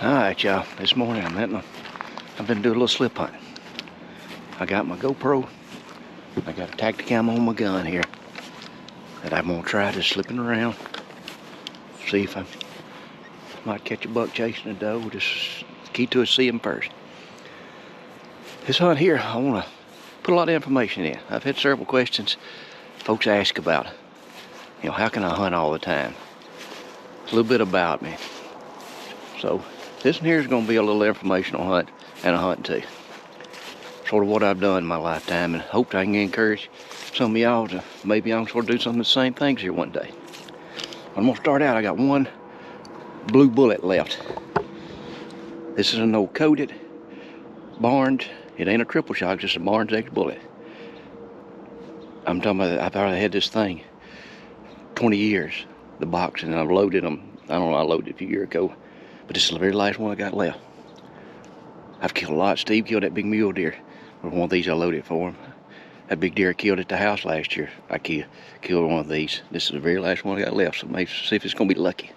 Alright, y'all, this morning I've been doing a little slip hunting. I got my GoPro, I got a Tacticam on my gun here that I'm gonna try just slipping around, see if I might catch a buck chasing a doe. Just key to it, see him first. This hunt here, I wanna put a lot of information in. I've had several questions folks ask about, how can I hunt all the time? A little bit about me. So this one here is going to be a little informational hunt and a hunt too. Sort of what I've done in my lifetime, and hope I can encourage some of y'all to maybe I'm sort of do some of the same things here one day. I'm going to start out. I got one blue bullet left. This is an old coated Barnes. It ain't a triple shot, just a Barnes X bullet. I'm talking about, I've already had this thing 20 years, the box, and I've loaded them. I don't know, I loaded it a few years ago. But this is the very last one I got left. I've killed a lot. Steve killed that big mule deer with one of these I loaded for him. That big deer I killed at the house last year. I killed one of these. This is the very last one I got left, so maybe see if it's going to be lucky.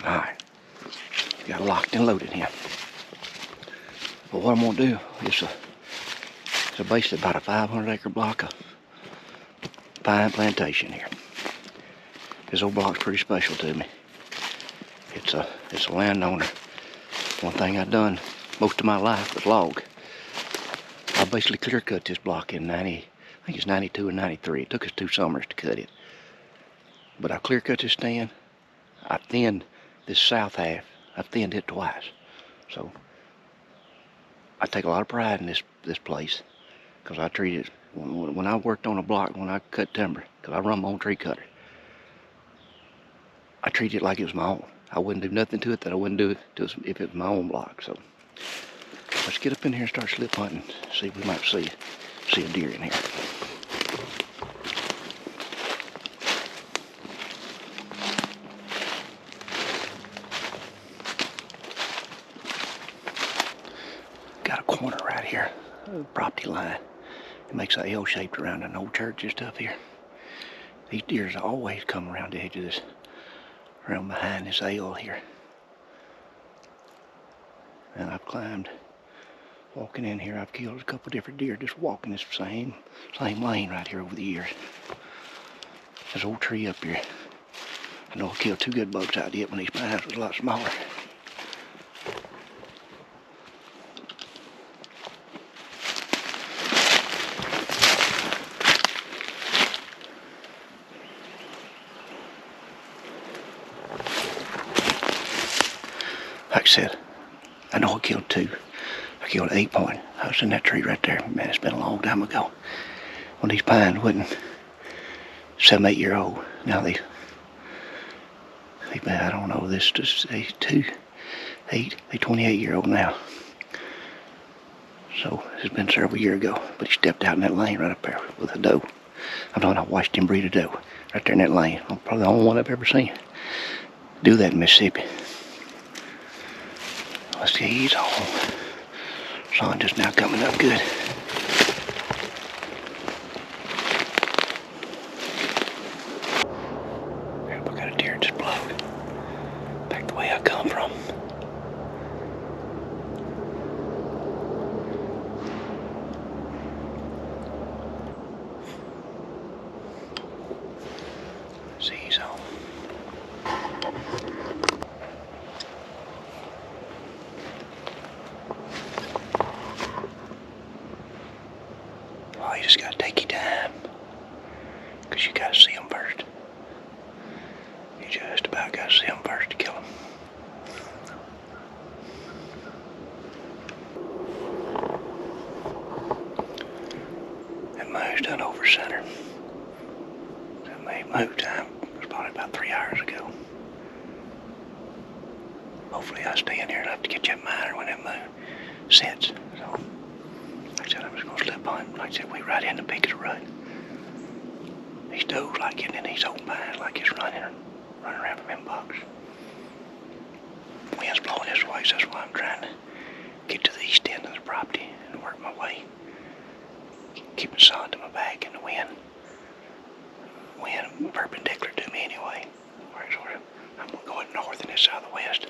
Alright. Got it locked and loaded here. But what I'm going to do is it's basically about a 500-acre block of pine plantation here. This old block's pretty special to me. It's a landowner. One thing I've done most of my life was log. I basically clear cut this block in I think it's 92 and 93. It took us 2 summers to cut it. But I clear cut this stand. I thinned this south half. I thinned it twice. So I take a lot of pride in this place, because I treat it, when I worked on a block, when I cut timber, because I run my own tree cutter, I treat it like it was my own. I wouldn't do nothing to it that I wouldn't do it if it was my own block. So let's get up in here and start slip hunting, see if we might see a deer in here. Got a corner right here, property line. It makes an L shaped around an old church and stuff here. These deers always come around the edge of this, around behind this L here. And I've climbed, walking in here, I've killed a couple different deer just walking this same lane right here over the years. This old tree up here. I know I killed 2 good bucks out of it when these pines was a lot smaller. Like I said, I know I killed 2. I killed 8 point. I was in that tree right there. Man, it's been a long time ago. When these pines wasn't 7, 8 year old. Now they've been, I don't know, this is 2, 8, they 28 year old now. So it's been several years ago. But he stepped out in that lane right up there with a doe. I'm talking, I watched him breed a doe right there in that lane. I'm probably the only one I've ever seen do that in Mississippi. Let's see, he's on. Sun just now coming up good. I got a deer in this block. Back the way I come from. See, he's on. You just gotta take your time, because you gotta see them first. You just about gotta see them first to kill them. That move's done over center. That move time was probably about 3 hours ago. Hopefully I stay in here enough to get that miner when that move sets. So, like I said, I'm just gonna slip on. Like I said, we right in the peak of the rut. These does like getting in these old pines, like it's running around from them bucks. Wind's blowing this way, so that's why I'm trying to get to the east end of the property and work my way sun to my back and the wind perpendicular to me anyway. I'm going north and this side of the west.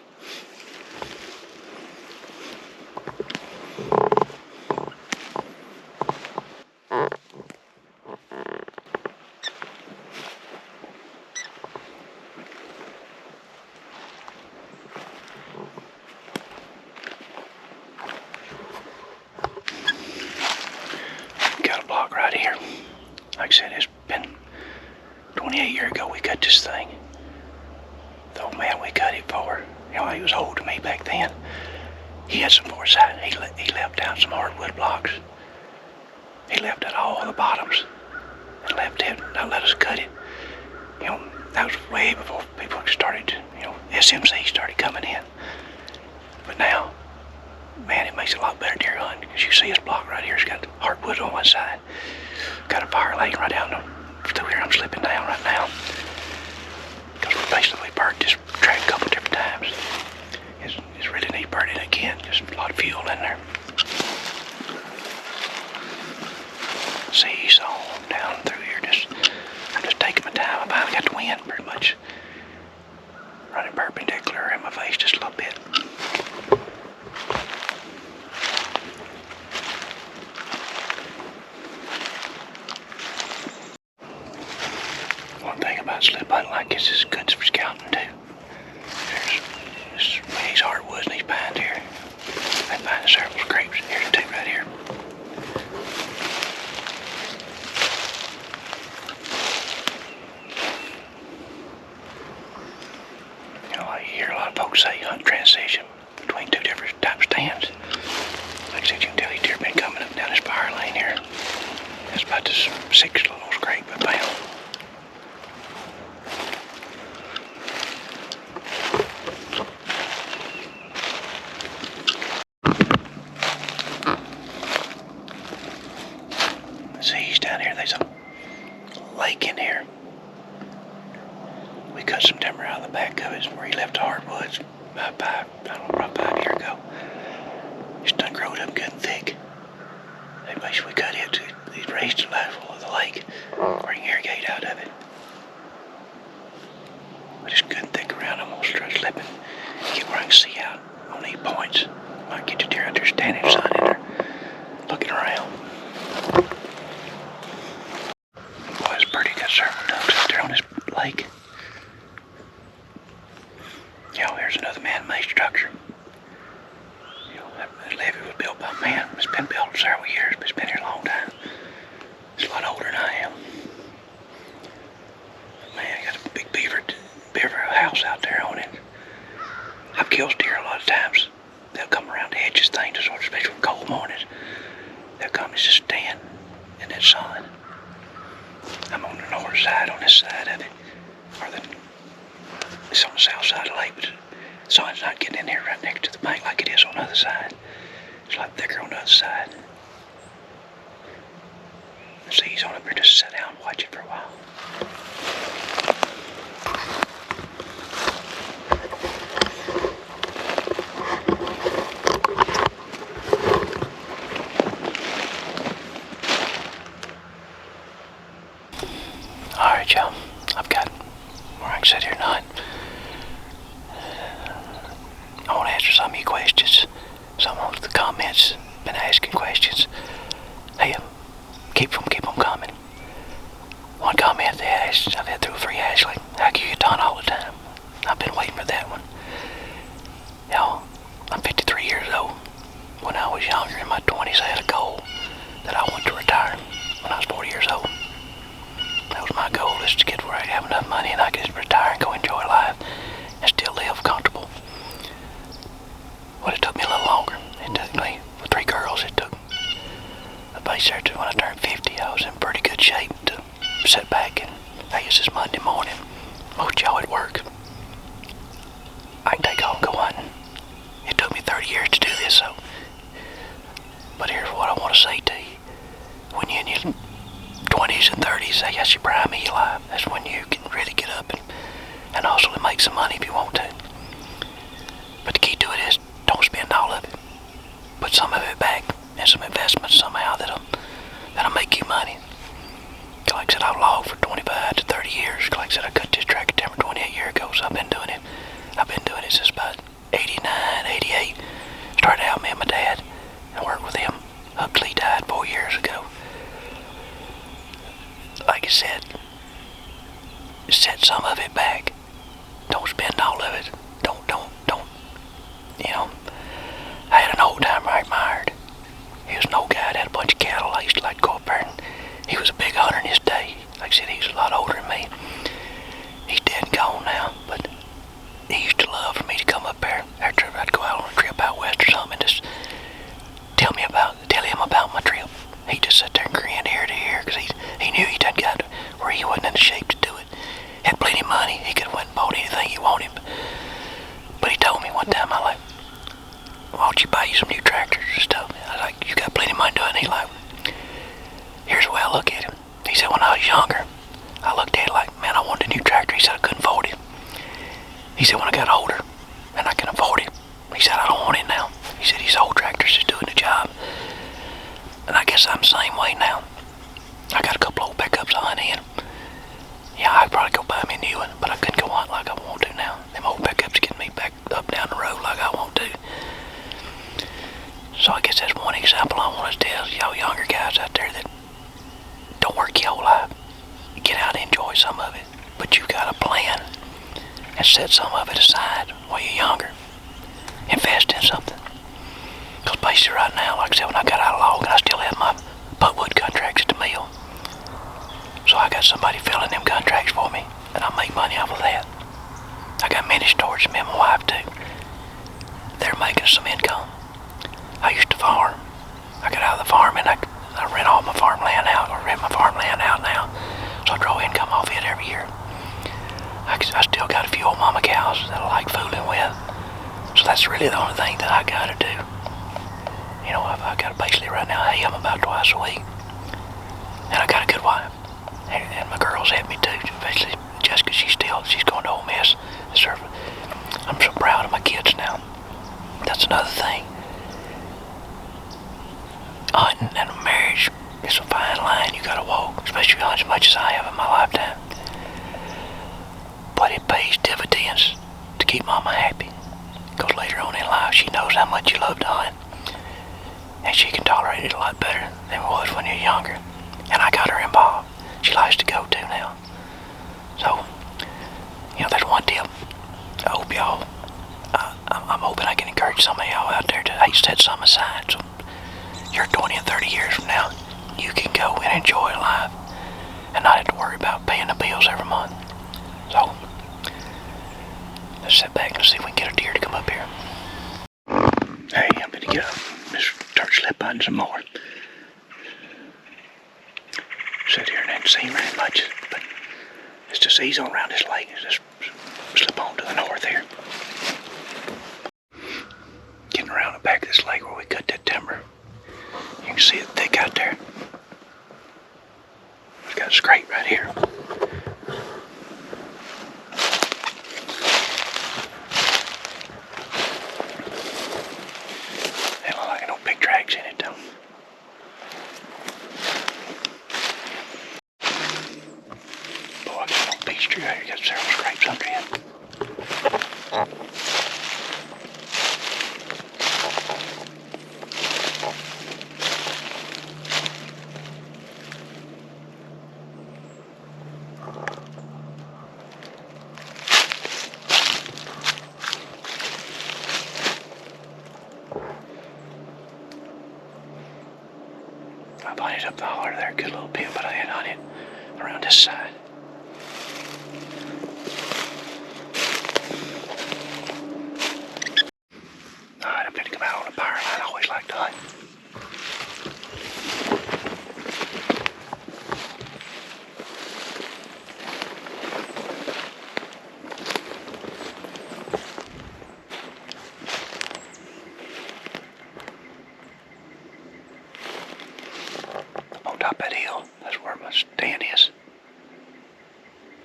Got a block right here. Like I said, it's been 28 years ago we cut this thing. The old man we cut it for, he was old to me back then. He had some foresight. He left down some hardwood blocks. He left out all the bottoms and left it, not let us cut it. That was way before people started, SMC started coming in. But now, man, it makes it a lot better deer hunting, because you see this block right here, it's got hardwood on one side. Got a fire lane right down through here. I'm slipping down right now. Because we burnt this track a couple different times. It's really neat burning again. There's a lot of fuel in there. See, so down through here, I'm just taking my time. I finally got the wind pretty much running perpendicular in my face just a little bit. One thing about slip hunting like this is good for scouting too. There's these hardwoods and these pines here. I find several scrapes. Here's two right here. I hear a lot of folks say hunt transition between two different type stands. Like I said, you can tell these deer been coming up down this fire lane here. That's about the 6th little scrape I found. See, he's down here. There's a lake in here. We cut some timber out of the back of it where he left the hardwoods about 5 years ago. It's done growed up good and thick. They basically cut it. He's raised the level of the lake where you can irrigate out of it. But it's good and thick around. I'm going to start slipping. Get where I can see out on these points. Might get the deer out there standing in the sun in there looking around. Boy, it's pretty good several ducks out there on this lake. Here's another man-made structure. That levee was built by man. It's been built several years, but it's been here a long time. It's a lot older than I am. Man, I got a big beaver house out there on it. I've killed deer a lot of times. They'll come around the edges, things, especially on cold mornings. They'll come and just stand in that sun. I'm on the north side, on this side of it. It's on the south side of the lake, but the sun's not getting in here right next to the bank like it is on the other side. It's a lot thicker on the other side. See, he's on up here just sit down and watch it for a while. Alright, y'all. I've got where I can sit here and hunt. I want to answer some of your questions. Some of the comments been asking questions. Hey, keep them coming. One comment they asked, I've had through a free Ashley, how can you get done all the time? I've been waiting for that one. Y'all, I'm 53 years old. When I was younger in my 20s, I had a goal that I wanted to retire when I was 40 years old. That was my goal, is to get where I have enough money and I could retire and go enjoy life and still live comfortable. Well, it took me a little longer. It took me, with 3 girls, it took a base there to when I turned 50. I was in pretty good shape to sit back and, I guess it's Monday morning. Most y'all at work. I can take off and go hunting. It took me 30 years to do this, so. But here's what I want to say to you. When you're in your 20s and 30s, that's your prime of your life. That's when you can really get up and also make some money if you want to. But the key to it is don't spend all of it. Put some of it back in some investments somehow that'll make you money. said, I cut this tractor timber 28 years ago, so I've been doing it. I've been doing it since about 89, 88. Started out me and my dad and worked with him up till he died 4 years ago. Like I said, set some of it back. Don't spend all of it. Don't. You know, I had an old timer I admired. He was an old guy that had a bunch of cattle. I used to like to go up there, and he was a big hunter in his day. Like I said, he was a lot older than me. He's dead and gone now, but he used to love for me to come up there after I'd go out on a trip out west or something and just tell him about my trip. He'd just sit there and grin ear to ear because he knew he done got where he wasn't in the shape to do it. Had plenty of money. He could have went and bought anything he wanted. But he told me one time, I like, why don't you buy you some new tractors and stuff? I was like, you got plenty of money doing it. He like, here's the way I look at him. He said, when I was younger, I looked at it like, man, I wanted a new tractor. He said, I couldn't afford it. He said, when I got older and I can afford it, he said, I don't want it now. He said, these old tractors is doing the job. And I guess I'm the same way now. I got a couple old pickups I hunt in. Yeah, I'd probably go buy me a new one, but I couldn't go hunt like I want to now. Them old pickups getting me back up down the road like I want to. So I guess that's one example I want to tell y'all younger guys out there that don't work your whole life. Get out and enjoy some of it. But you got a plan and set some of it aside while you're younger. Invest in something. Because basically right now, like I said, when I got out of logging, I still have my pulpwood contracts at the mill. So I got somebody filling them contracts for me, and I make money off of that. I got mini storage, me and my wife too. They're making some income. I used to farm. I got out of the farm and I rent all my farmland out, or rent my farmland out now. So I draw income off it every year. I still got a few old mama cows that I like fooling with. So that's really the only thing that I gotta do. You know, I gotta basically right now hay them about twice a week. And I got a good wife. And my girls help me too, especially Jessica. She's going to Ole Miss. I'm so proud of my kids now. That's another thing. Hunting and marriage is a fine line you gotta walk, especially as much as I have in my lifetime. But it pays dividends to keep Mama happy. Because later on in life, she knows how much you love to hunt. And she can tolerate it a lot better than it was when you're younger. And I got her involved. She likes to go too now. So, you know, there's one tip. I hope y'all, I'm hoping I can encourage some of y'all out there to set some aside. So you're 20 and 30 years from now, you can go and enjoy life and not have to worry about paying the bills every month. So, let's sit back and see if we can get a deer to come up here. Hey, I'm gonna get up. Just start slip hunting some more. Sit here and didn't see very much, but it's just ease on around this lake. It's just slip on to the north here. Getting around the back of this lake where we cut that timber. You can see it thick out there. It's got a scrape right here. They look like no big drags in it though. Boy, I got no peach tree out here. Got several scrapes under it. I've hunted up the holler there a good little bit, but I ain't hunted around this side. Alright, I'm gonna come out on a power line. I always like to hunt. On top of that hill, that's where my stand is.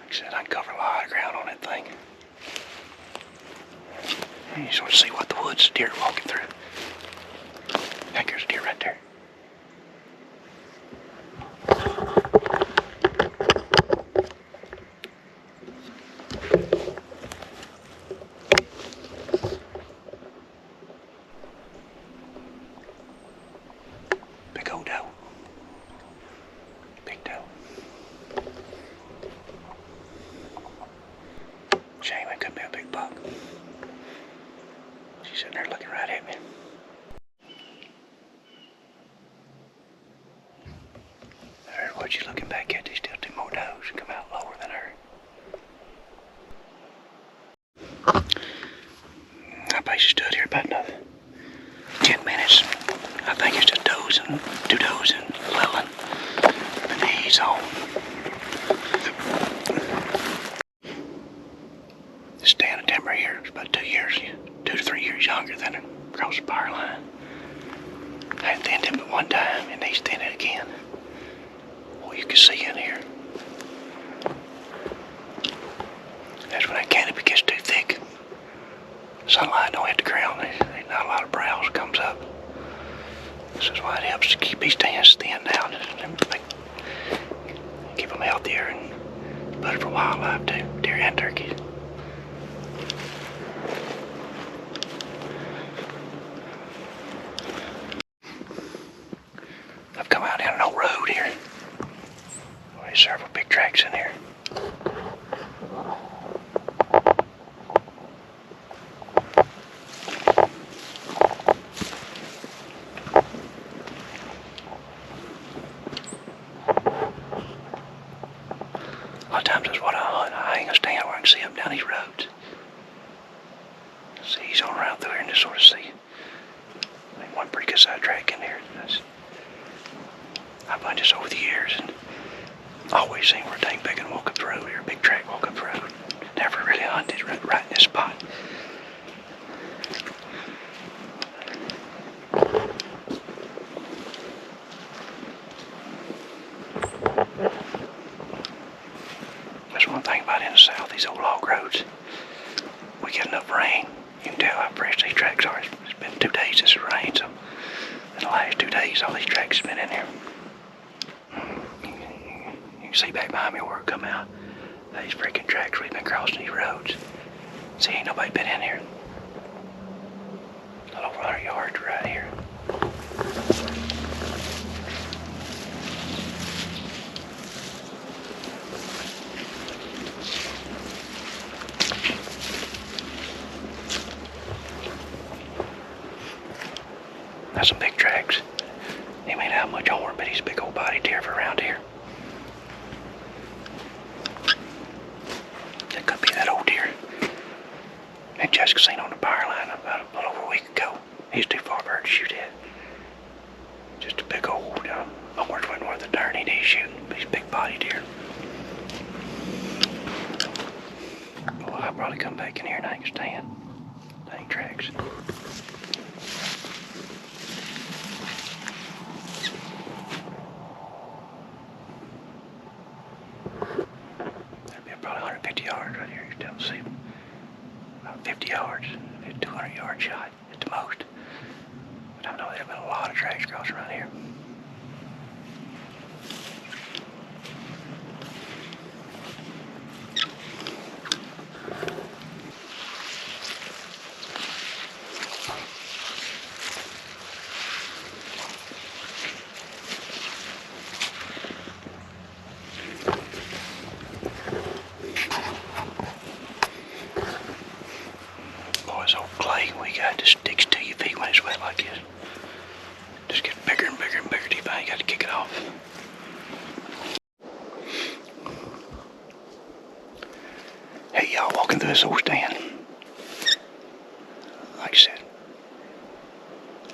Like I said, I can cover a lot of ground on that thing. And you sort of see what the woods deer are walking through. I think there's a deer right there. Big old doe. Big doe. Shame it could be a big buck. She's sitting there looking right at me. What you looking back at? There's still two more does come out lower than her. I bet she stood here about another 10 minutes. I think it's just dozing, two does and Lilin. The knees on. This stand of timber here is about 2 to 3 years younger than her across the power line. I thinned him at one time and he's thinned it again. Well, you can see in here. That's when that canopy gets too thick. Sunlight don't hit the ground. There's not a lot of browse comes up. This is why it helps to keep these stands thinned down and keep them healthier and better for wildlife too, deer and turkeys. I've come out down an old road here. There's several big tracks in here. A lot of times that's what I hunt. I hang a stand where I can see up down these roads. See, he's on around through here and just sort of see. There's one pretty good side track in there. I've hunted this over the years and always seen where a dang big one walk up the road here, a big track walk up the road. Never really hunted right in this spot. That's one thing about in the south, these old log roads. We get enough rain. You can tell how fresh these tracks are. It's been 2 days since it rained, so in the last 2 days all these tracks have been in here. You can see back behind me where it come out. These freaking tracks we've been crossing these roads. See, ain't nobody been in here. A little over 100 yards right here. That's some big tracks. They may not have much horn, but he's a big old body deer for around here. That could be that old deer that Jessica seen on the power line about a little over a week ago. He's too far for her to shoot at. Just a big old, almost wasn't worth the darn he needs shooting, but he's a big body deer. Well, I'll probably come back in here and I can stand. Dang tracks. That'd be probably 150 yards right here. You can see about 50 yards, 200 yard shot at the most. But I know there's been a lot of tracks crossing around here. This old clay we got just sticks to your feet when it's wet like this. Just gets bigger and bigger and bigger till you finally got to kick it off. Hey y'all, walking through this old stand. Like I said,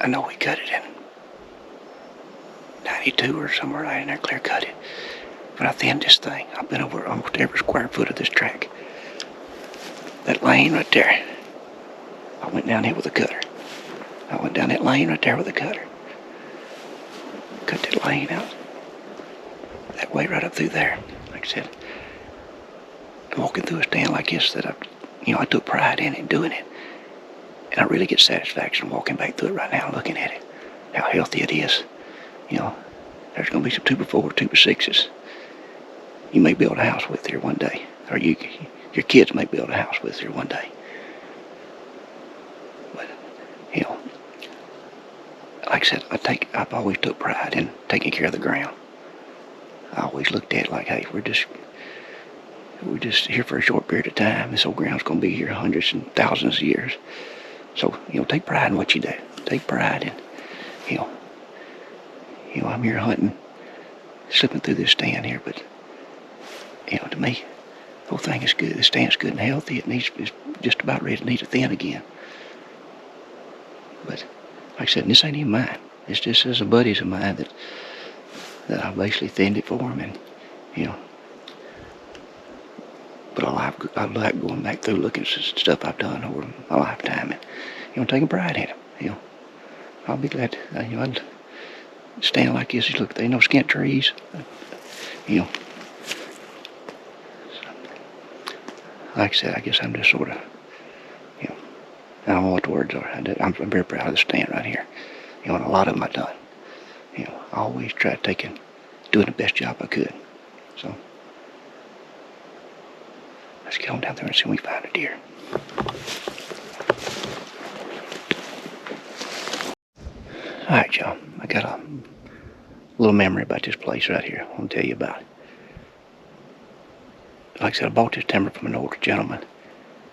I know we cut it in 92 or somewhere right in there, clear cut it. But I thinned this thing. I've been over almost every square foot of this track. That lane right there. I went down here with a cutter. I went down that lane right there with a cutter. Cut that lane out. That way right up through there. Like I said, walking through a stand like this that I took pride in it, doing it. And I really get satisfaction walking back through it right now, looking at it. How healthy it is. There's going to be some 2x4, 2x6s. You may build a house with here one day. Or your kids may build a house with here one day. But, like I said, I've always took pride in taking care of the ground. I always looked at it like, hey, we're just here for a short period of time. This old ground's gonna be here hundreds and thousands of years. So, take pride in what you do. Take pride in, you know, I'm here hunting, slipping through this stand here, but, to me, the whole thing is good. The stand's good and healthy. It's just about ready to need to thin again. But, like I said, this ain't even mine. It's just as a buddies of mine that I basically thinned it for him, and, but I like going back through looking at stuff I've done over my lifetime and, taking pride in it, I'll be glad to, I'd stand like this. Look, there ain't no skint trees, like I said, I guess I'm just sort of, I don't know what the words are. I'm very proud of the stand right here, and a lot of them I've done. I always tried doing the best job I could. So, let's get on down there and see if we find a deer. Alright, y'all, I got a little memory about this place right here. I want to tell you about it. Like I said, I bought this timber from an older gentleman,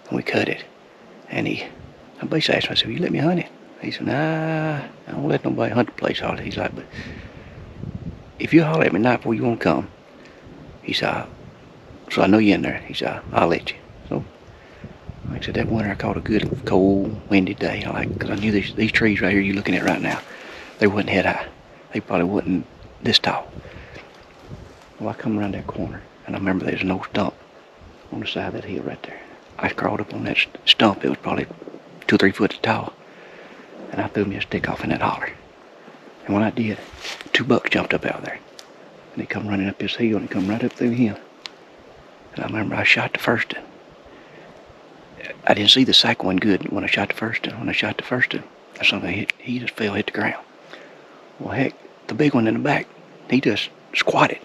and we cut it. And I basically asked him, I said, will you let me hunt it? He said, nah, I don't let nobody hunt the place all day. He's like, but if you holler at me night before you want to come, he said, so I know you're in there. He said, I'll let you. So, like I said, that winter I caught a good, cold, windy day. Because I knew these trees right here you're looking at right now, they wasn't head high. They probably wasn't this tall. Well, I come around that corner, and I remember there's an old stump on the side of that hill right there. I crawled up on that stump. It was probably 2 or 3 foot tall. And I threw me a stick off in that holler. And when I did, 2 bucks jumped up out there. And they come running up this hill, and they come right up through him. And I remember I shot the first one. I didn't see the second one good when I shot the first one. When I shot the first one, something he just hit the ground. Well, heck, the big one in the back, he just squatted.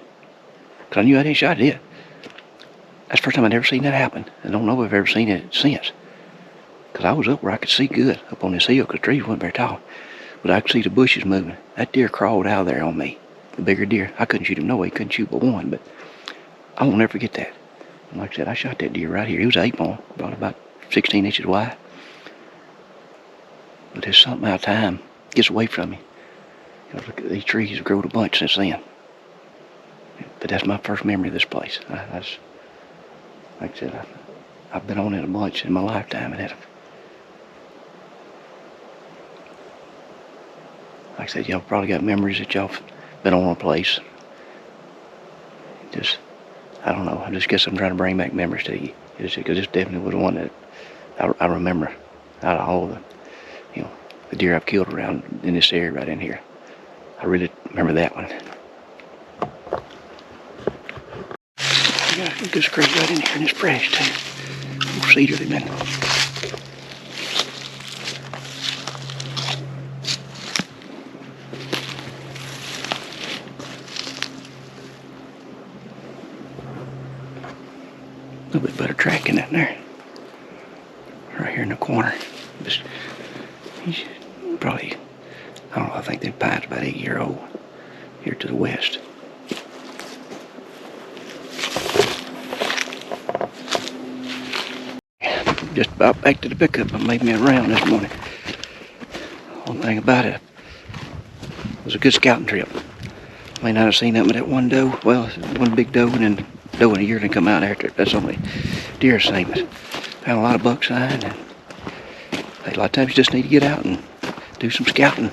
Because I knew I didn't shot it yet. That's the first time I'd ever seen that happen. I don't know if I've ever seen it since. Because I was up where I could see good, up on this hill, because the trees wasn't very tall. But I could see the bushes moving. That deer crawled out of there on me. The bigger deer. I couldn't shoot him no way. Couldn't shoot but one, but I won't never forget that. And like I said, I shot that deer right here. He was 8-bone, probably about 16 inches wide. But there's something out of time gets away from me. Look, these trees have grown a bunch since then. But that's my first memory of this place. Like I said, I've been on it a bunch in my lifetime, and like I said, y'all probably got memories that y'all been on a place. I don't know. I just guess I'm trying to bring back memories to you. Because this definitely was the one that I remember out of all the deer I've killed around in this area right in here. I really remember that one. We got a good scrape right in here, and it's fresh too. Old cedar they've been. A little bit better tracking in there. Right here in the corner. He's probably, I don't know, I think that pine's about 8-year-old here to the west. Just about back to the pickup. I made me a round this morning. One thing about it was a good scouting trip. May not have seen that with that one doe. Well, one big doe and then doe in a year didn't come out after it. That's only deer seen. But found a lot of buck sign, and a lot of times you just need to get out and do some scouting.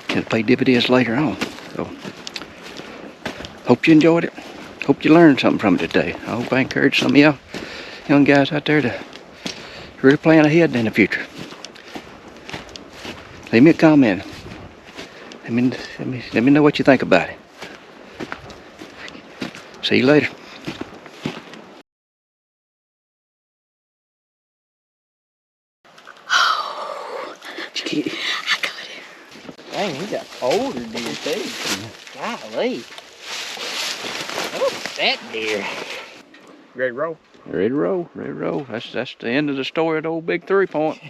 It'll pay dividends later on. So, hope you enjoyed it. Hope you learned something from it today. I hope I encourage some of y'all young guys out there to really plan ahead in the future. Leave me a comment. Let me know what you think about it. See you later. I got it. Dang, we got older deer too. Golly. Oh, that deer. Ready to roll? Ready to roll. Ready to roll. That's the end of the story of the old big 3-point.